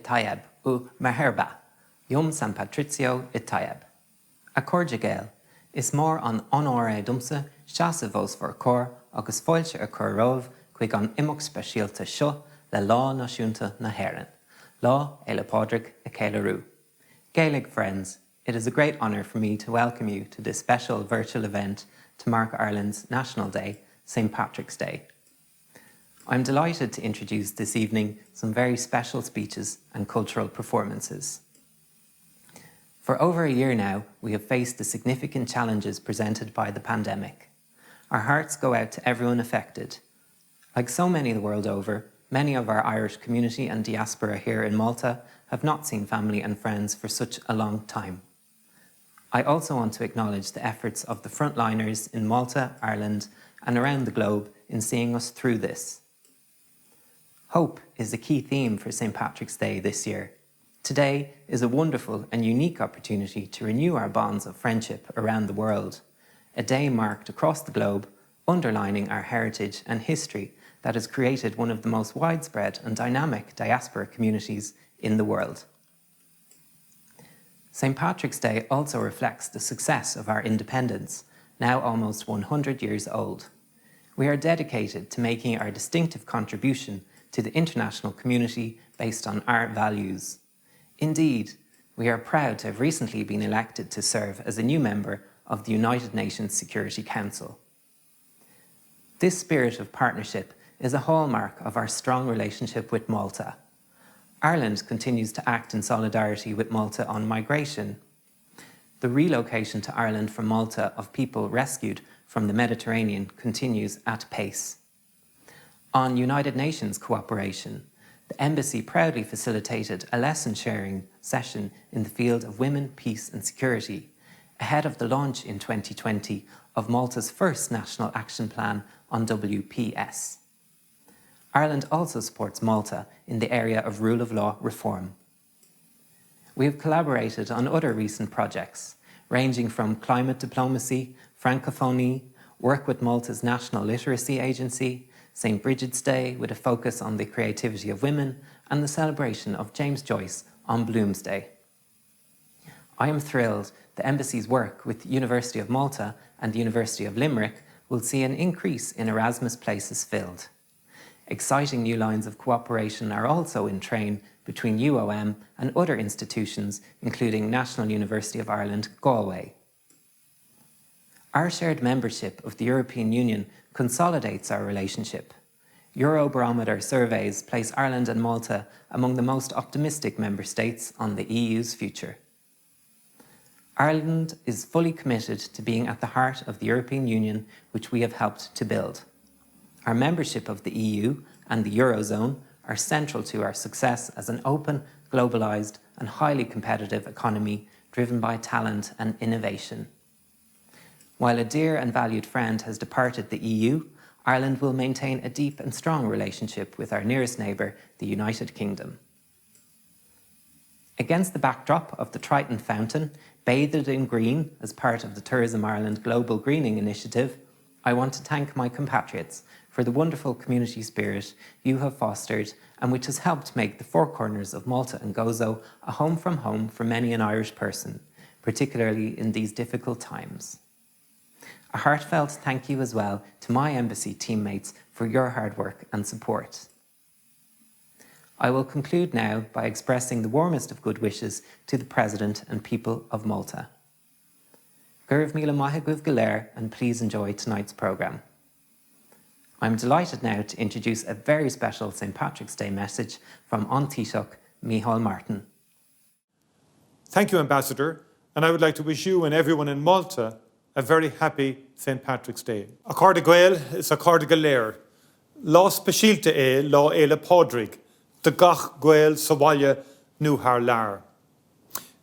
Tayeb u Meherba, Yom San Patrizio i Tayeb. A Cordigael is mór an onóra dumsa, seasa vós for cor, agus fáilte a cur rov, chuig an imach speisialta seo le lá náisiúnta na Héireann, lá Éile Pádraig a Céilearú. Gaelic friends, it is a great honour for me to welcome you to this special virtual event to mark Ireland's National Day, St. Patrick's Day. I'm delighted to introduce this evening some very special speeches and cultural performances. For over a year now, we have faced the significant challenges presented by the pandemic. Our hearts go out to everyone affected. Like so many the world over, many of our Irish community and diaspora here in Malta have not seen family and friends for such a long time. I also want to acknowledge the efforts of the frontliners in Malta, Ireland, and around the globe in seeing us through this. Hope is a key theme for St. Patrick's Day this year. Today is a wonderful and unique opportunity to renew our bonds of friendship around the world, a day marked across the globe, underlining our heritage and history that has created one of the most widespread and dynamic diaspora communities in the world. St. Patrick's Day also reflects the success of our independence, now almost 100 years old. We are dedicated to making our distinctive contribution to the international community based on our values. Indeed, we are proud to have recently been elected to serve as a new member of the United Nations Security Council. This spirit of partnership is a hallmark of our strong relationship with Malta. Ireland continues to act in solidarity with Malta on migration. The relocation to Ireland from Malta of people rescued from the Mediterranean continues at pace. On United Nations cooperation, the Embassy proudly facilitated a lesson-sharing session in the field of women, peace and security, ahead of the launch in 2020 of Malta's first National Action Plan on WPS. Ireland also supports Malta in the area of rule of law reform. We have collaborated on other recent projects, ranging from climate diplomacy, francophonie, work with Malta's National Literacy Agency, St. Bridget's Day with a focus on the creativity of women, and the celebration of James Joyce on Bloomsday. I am thrilled the Embassy's work with the University of Malta and the University of Limerick will see an increase in Erasmus places filled. Exciting new lines of cooperation are also in train between UOM and other institutions, including National University of Ireland, Galway. Our shared membership of the European Union consolidates our relationship. Eurobarometer surveys place Ireland and Malta among the most optimistic member states on the EU's future. Ireland is fully committed to being at the heart of the European Union, which we have helped to build. Our membership of the EU and the Eurozone are central to our success as an open, globalised and highly competitive economy driven by talent and innovation. While a dear and valued friend has departed the EU, Ireland will maintain a deep and strong relationship with our nearest neighbour, the United Kingdom. Against the backdrop of the Triton Fountain, bathed in green as part of the Tourism Ireland Global Greening Initiative, I want to thank my compatriots for the wonderful community spirit you have fostered and which has helped make the four corners of Malta and Gozo a home from home for many an Irish person, particularly in these difficult times. A heartfelt thank you as well to my Embassy teammates for your hard work and support. I will conclude now by expressing the warmest of good wishes to the President and people of Malta. Céad Míle maith agaibh go léir, and please enjoy tonight's programme. I'm delighted now to introduce a very special St. Patrick's Day message from An Taoiseach Micheál Martin. Thank you, Ambassador, and I would like to wish you and everyone in Malta a very happy St. Patrick's Day. A Cárda Gael is a Cárda go léir. Lá speisialta é lá Éile Pádraig, de gach Gael sa bhaile nó thar lear.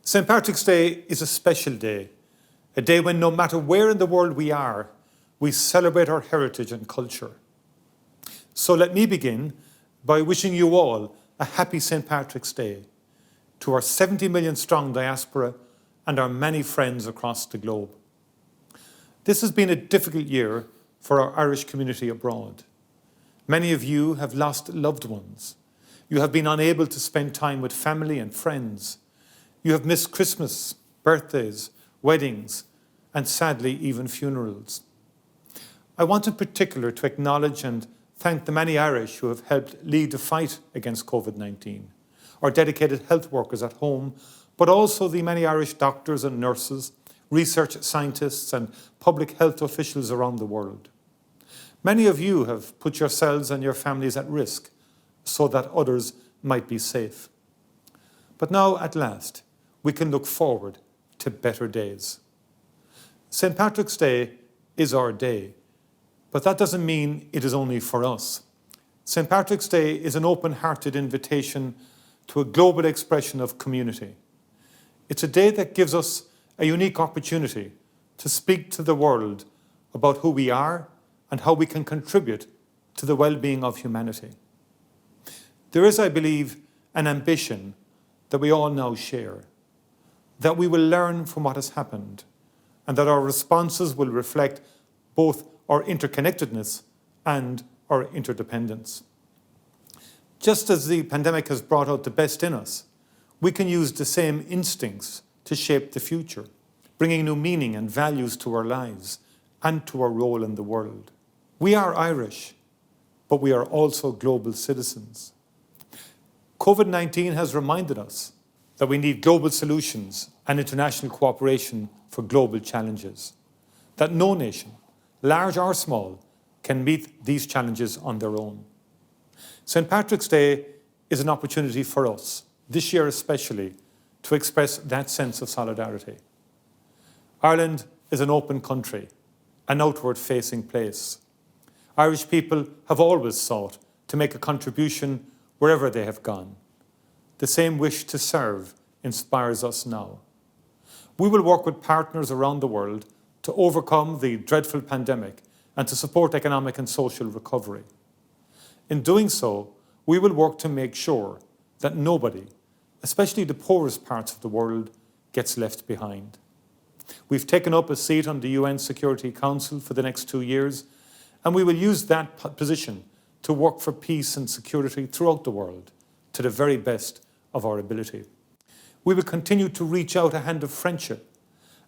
St. Patrick's Day is a special day, a day when no matter where in the world we are, we celebrate our heritage and culture. So let me begin by wishing you all a happy St. Patrick's Day, to our 70 million strong diaspora and our many friends across the globe. This has been a difficult year for our Irish community abroad. Many of you have lost loved ones. You have been unable to spend time with family and friends. You have missed Christmas, birthdays, weddings, and sadly, even funerals. I want in particular to acknowledge and thank the many Irish who have helped lead the fight against COVID-19, our dedicated health workers at home, but also the many Irish doctors and nurses, research scientists and public health officials around the world. Many of you have put yourselves and your families at risk so that others might be safe. But now, at last, we can look forward to better days. St. Patrick's Day is our day, but that doesn't mean it is only for us. St. Patrick's Day is an open-hearted invitation to a global expression of community. It's a day that gives us a unique opportunity to speak to the world about who we are and how we can contribute to the well-being of humanity. There is, I believe, an ambition that we all now share, that we will learn from what has happened, and that our responses will reflect both our interconnectedness and our interdependence. Just as the pandemic has brought out the best in us, we can use the same instincts to shape the future, bringing new meaning and values to our lives and to our role in the world. We are Irish, but we are also global citizens. COVID-19 has reminded us that we need global solutions and international cooperation for global challenges, that no nation, large or small, can meet these challenges on their own. St. Patrick's Day is an opportunity for us, this year especially, to express that sense of solidarity. Ireland is an open country, an outward-facing place. Irish people have always sought to make a contribution wherever they have gone. The same wish to serve inspires us now. We will work with partners around the world to overcome the dreadful pandemic and to support economic and social recovery. In doing so, we will work to make sure that nobody, especially the poorest parts of the world, gets left behind. We've taken up a seat on the UN Security Council for the next 2 years, and we will use that position to work for peace and security throughout the world to the very best of our ability. We will continue to reach out a hand of friendship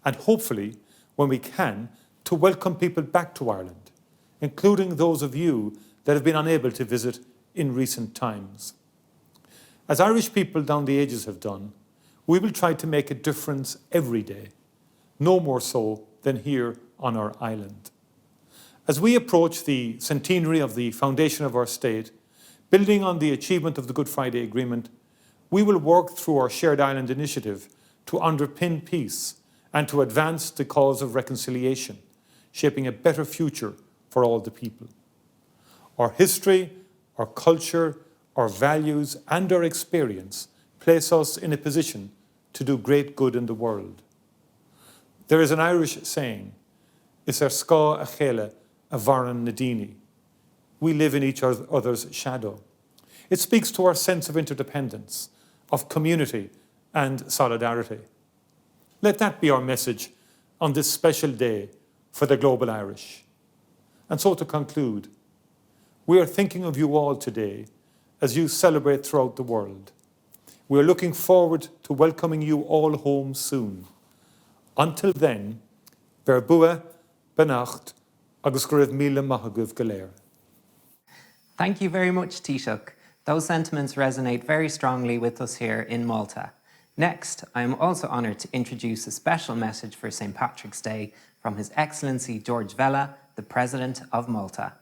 and hopefully, when we can, to welcome people back to Ireland, including those of you that have been unable to visit in recent times. As Irish people down the ages have done, we will try to make a difference every day, no more so than here on our island. As we approach the centenary of the foundation of our state, building on the achievement of the Good Friday Agreement, we will work through our Shared Island initiative to underpin peace and to advance the cause of reconciliation, shaping a better future for all the people. Our history, our culture, our values and our experience place us in a position to do great good in the world. There is an Irish saying, "Is sca a chéile a bharan nadini." We live in each other's shadow. It speaks to our sense of interdependence, of community and solidarity. Let that be our message on this special day for the global Irish. And so to conclude, we are thinking of you all today as you celebrate throughout the world. We are looking forward to welcoming you all home soon. Until then, Ver bua, benacht, agus Céad Míle maithagubh go léir. Thank you very much, Taoiseach. Those sentiments resonate very strongly with us here in Malta. Next, I am also honoured to introduce a special message for St. Patrick's Day from His Excellency George Vella, the President of Malta.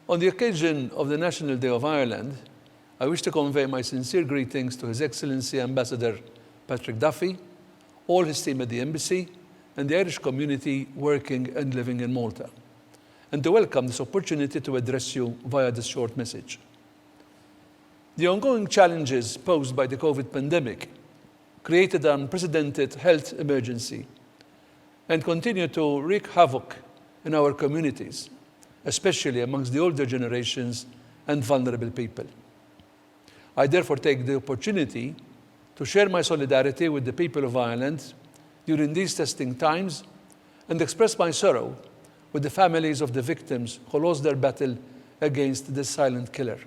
On the occasion of the National Day of Ireland, I wish to convey my sincere greetings to His Excellency Ambassador Patrick Duffy, all his team at the Embassy, and the Irish community working and living in Malta, and to welcome this opportunity to address you via this short message. The ongoing challenges posed by the COVID pandemic created an unprecedented health emergency and continue to wreak havoc in our communities, especially amongst the older generations and vulnerable people. I therefore take the opportunity to share my solidarity with the people of Ireland during these testing times and express my sorrow with the families of the victims who lost their battle against this silent killer.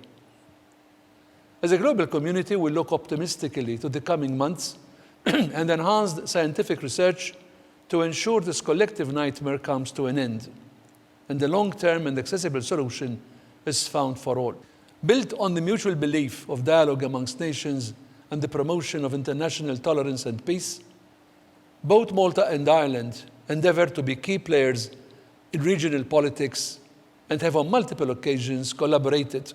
As a global community, we look optimistically to the coming months and enhanced scientific research to ensure this collective nightmare comes to an end, and the long-term and accessible solution is found for all. Built on the mutual belief of dialogue amongst nations and the promotion of international tolerance and peace, both Malta and Ireland endeavour to be key players in regional politics and have on multiple occasions collaborated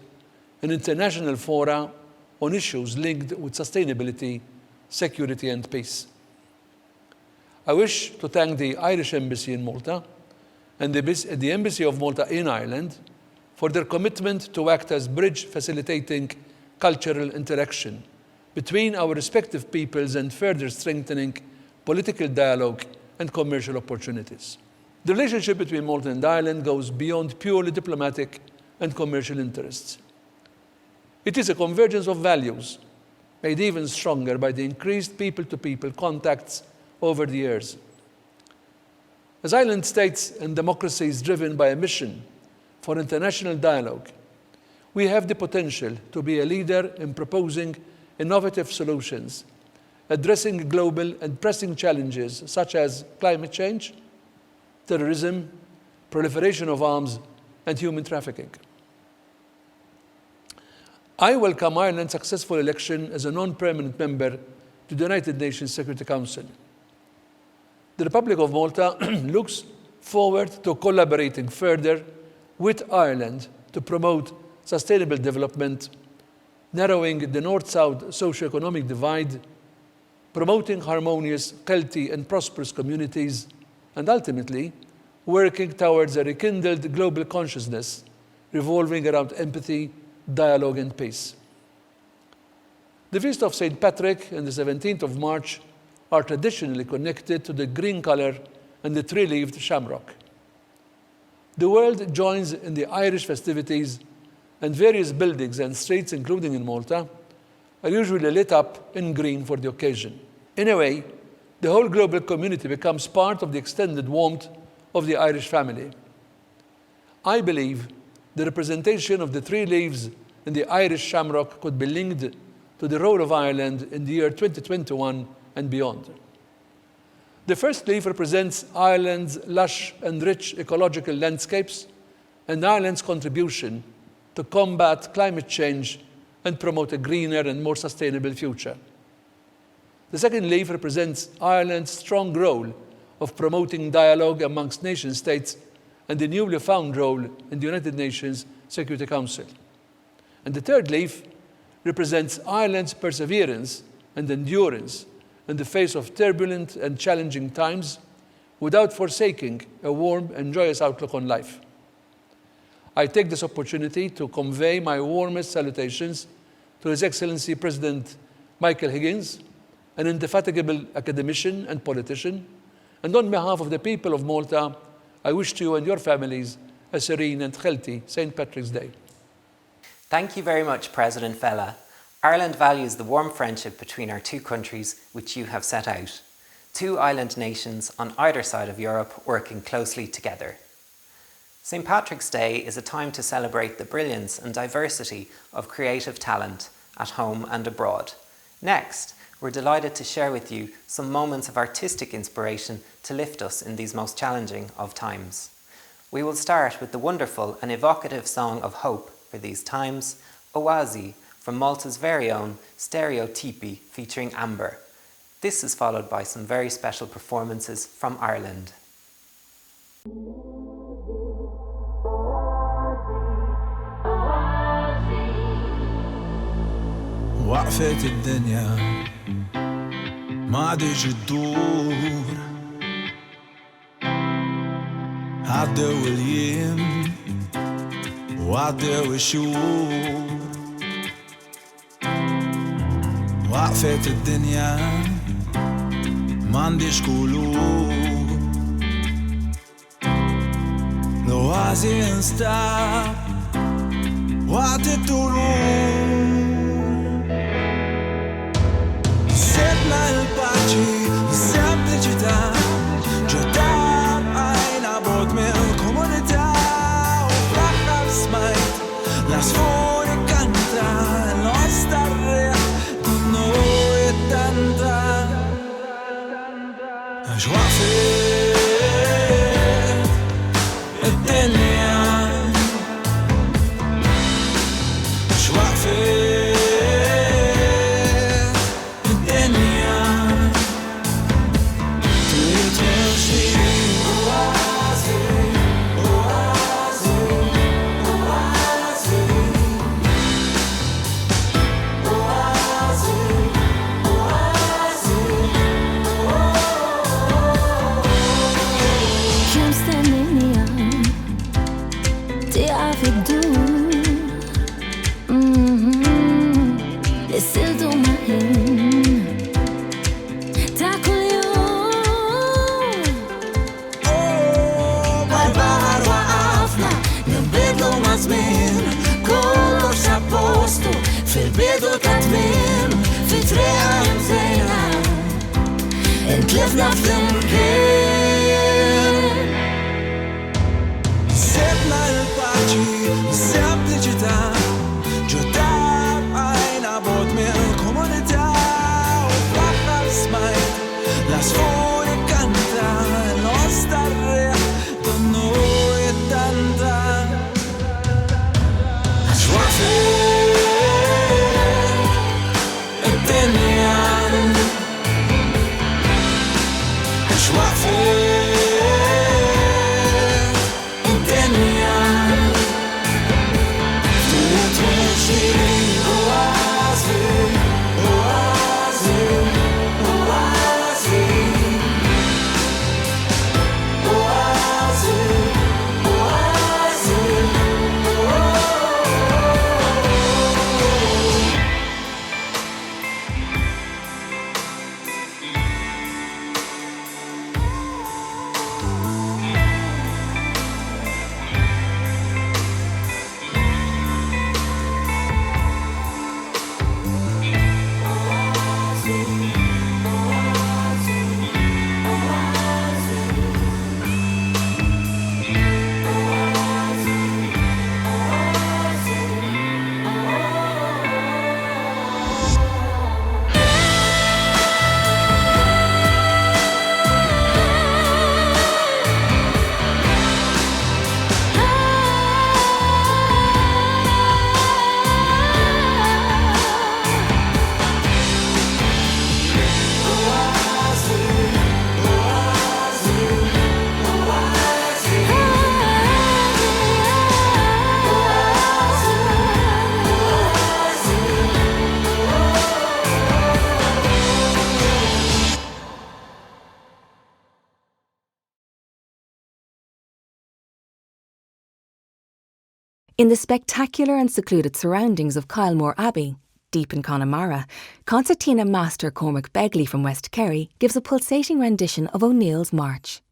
in international fora on issues linked with sustainability, security and peace. I wish to thank the Irish Embassy in Malta and the Embassy of Malta in Ireland for their commitment to act as bridge facilitating cultural interaction between our respective peoples and further strengthening political dialogue and commercial opportunities. The relationship between Malta and Ireland goes beyond purely diplomatic and commercial interests. It is a convergence of values, made even stronger by the increased people-to-people contacts over the years. As island states and democracies driven by a mission for international dialogue, we have the potential to be a leader in proposing innovative solutions, addressing global and pressing challenges such as climate change, terrorism, proliferation of arms, and human trafficking. I welcome Ireland's successful election as a non-permanent member to the United Nations Security Council. The Republic of Malta looks forward to collaborating further with Ireland to promote sustainable development, narrowing the North-South socio-economic divide, promoting harmonious, healthy and prosperous communities, and ultimately working towards a rekindled global consciousness revolving around empathy, dialogue and peace. The feast of St. Patrick on the 17th of March are traditionally connected to the green colour and the three-leaved shamrock. The world joins in the Irish festivities, and various buildings and streets, including in Malta, are usually lit up in green for the occasion. In a way, the whole global community becomes part of the extended warmth of the Irish family. I believe the representation of the three leaves in the Irish shamrock could be linked to the role of Ireland in the year 2021 and beyond. The first leaf represents Ireland's lush and rich ecological landscapes and Ireland's contribution to combat climate change and promote a greener and more sustainable future. The second leaf represents Ireland's strong role of promoting dialogue amongst nation states and the newly found role in the United Nations Security Council. And the third leaf represents Ireland's perseverance and endurance in the face of turbulent and challenging times without forsaking a warm and joyous outlook on life. I take this opportunity to convey my warmest salutations to His Excellency President Michael Higgins, an indefatigable academician and politician, and on behalf of the people of Malta, I wish to you and your families a serene and healthy St. Patrick's Day. Thank you very much, President Fella. Ireland values the warm friendship between our two countries, which you have set out. Two island nations on either side of Europe working closely together. St. Patrick's Day is a time to celebrate the brilliance and diversity of creative talent at home and abroad. Next, we're delighted to share with you some moments of artistic inspiration to lift us in these most challenging of times. We will start with the wonderful and evocative song of hope for these times, Oasi, from Malta's very own Stereotypi featuring Amber. This is followed by some very special performances from Ireland. وقفت الدنيا ما عادش تدور عدوا الأيام وعدوا الشهور وقفت الدنيا ما عنديش قلوب لو عايزين stop وقت الطلوع سيبنا الباجي سيبنا الجدار جدار أين عبود من الكومونيتي bidu ta' tmiem fi triqa mżejna intlifna fl-imkien. Sebna l-paċi, sempliċità, ġudar għajna bod mill-komunità u fl-aħħar smajt l-asfur ikkanta l-ostarriħ donnu jittanta għax waqfet id-dinja għax waqfet id-dinja ftuħet meċi oazi oazi oazi oazi oazi In the spectacular and secluded surroundings of Kylemore Abbey, deep in Connemara, concertina master Cormac Begley from West Kerry gives a pulsating rendition of O'Neill's March.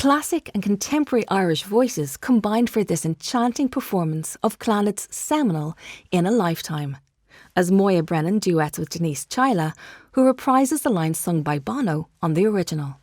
Classic and contemporary Irish voices combined for this enchanting performance of Clannad's seminal In a Lifetime, as Moya Brennan duets with Denise Chyla, who reprises the lines sung by Bono on the original.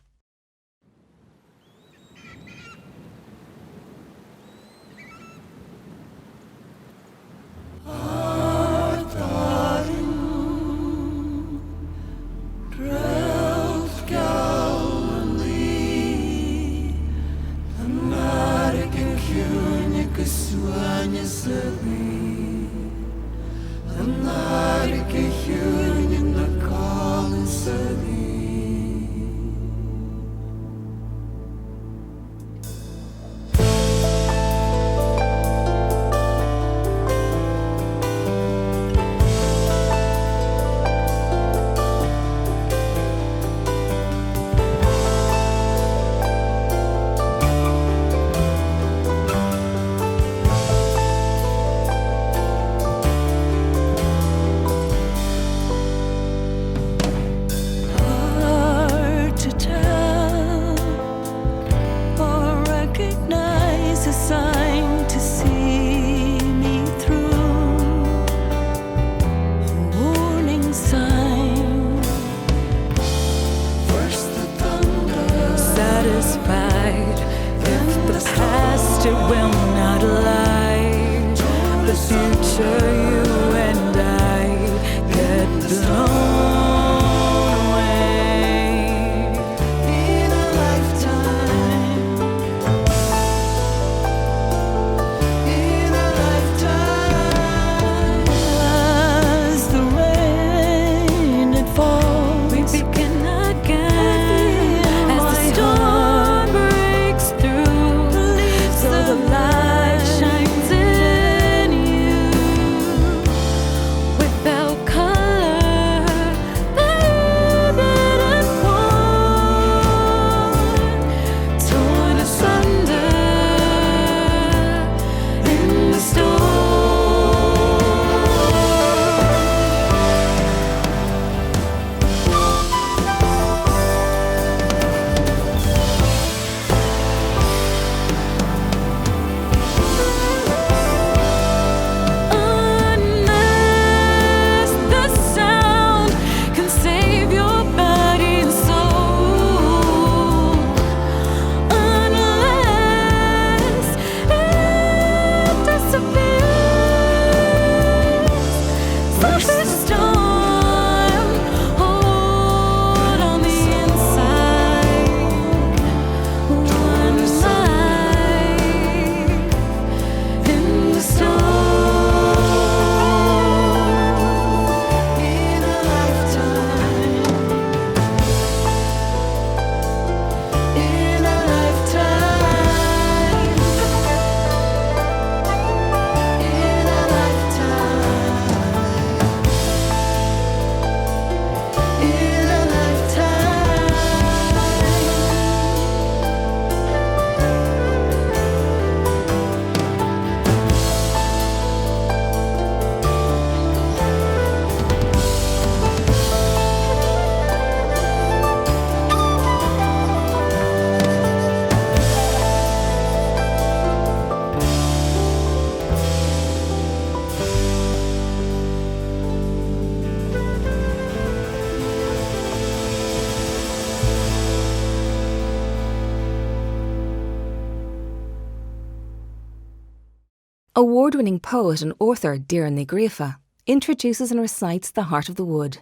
Award-winning poet and author Deireadh Ní Ghríofa introduces and recites The Heart of the Wood,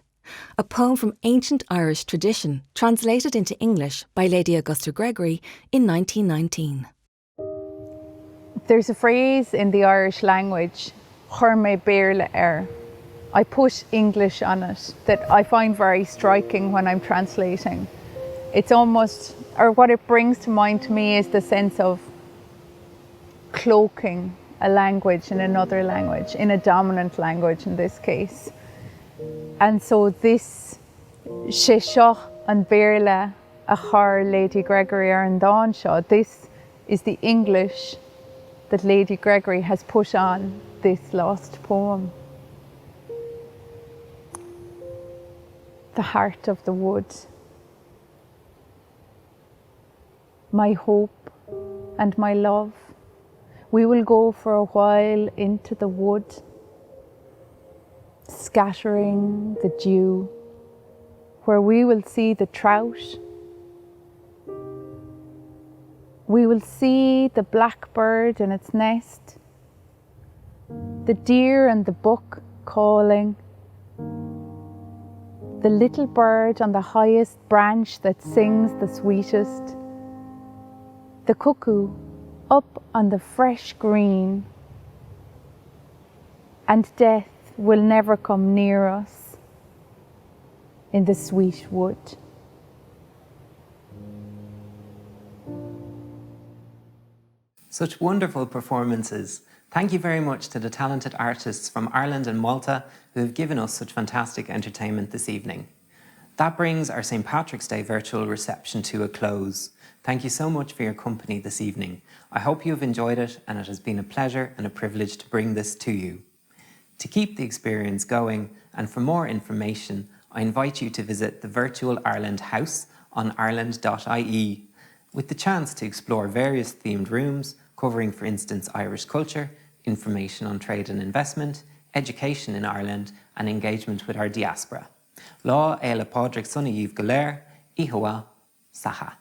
a poem from ancient Irish tradition translated into English by Lady Augusta Gregory in 1919. There's a phrase in the Irish language, chuir mé béarla air. I put English on it that I find very striking when I'm translating. It's almost, or what it brings to mind to me is the sense of cloaking a language in another language, in a dominant language in this case. And so this sé seo an béarla a chur Lady Gregory ar an dáin seo, this is the English that Lady Gregory has put on this lost poem. The Heart of the Wood. my hope and my love. We will go for a while into the wood, scattering the dew, where we will see the trout. We will see the blackbird in its nest, the deer and the buck calling, the little bird on the highest branch that sings the sweetest, the cuckoo up on the fresh green, and death will never come near us in the sweet wood. Such wonderful performances. Thank you very much to the talented artists from Ireland and Malta who have given us such fantastic entertainment this evening. That brings our St. Patrick's Day virtual reception to a close. Thank you so much for your company this evening. I hope you have enjoyed it, and it has been a pleasure and a privilege to bring this to you. To keep the experience going and for more information, I invite you to visit the Virtual Ireland House on ireland.ie with the chance to explore various themed rooms covering, for instance, Irish culture, information on trade and investment, education in Ireland and engagement with our diaspora. Lá éile Pádraig Sunna Yves Galer, Ihoa, Saha.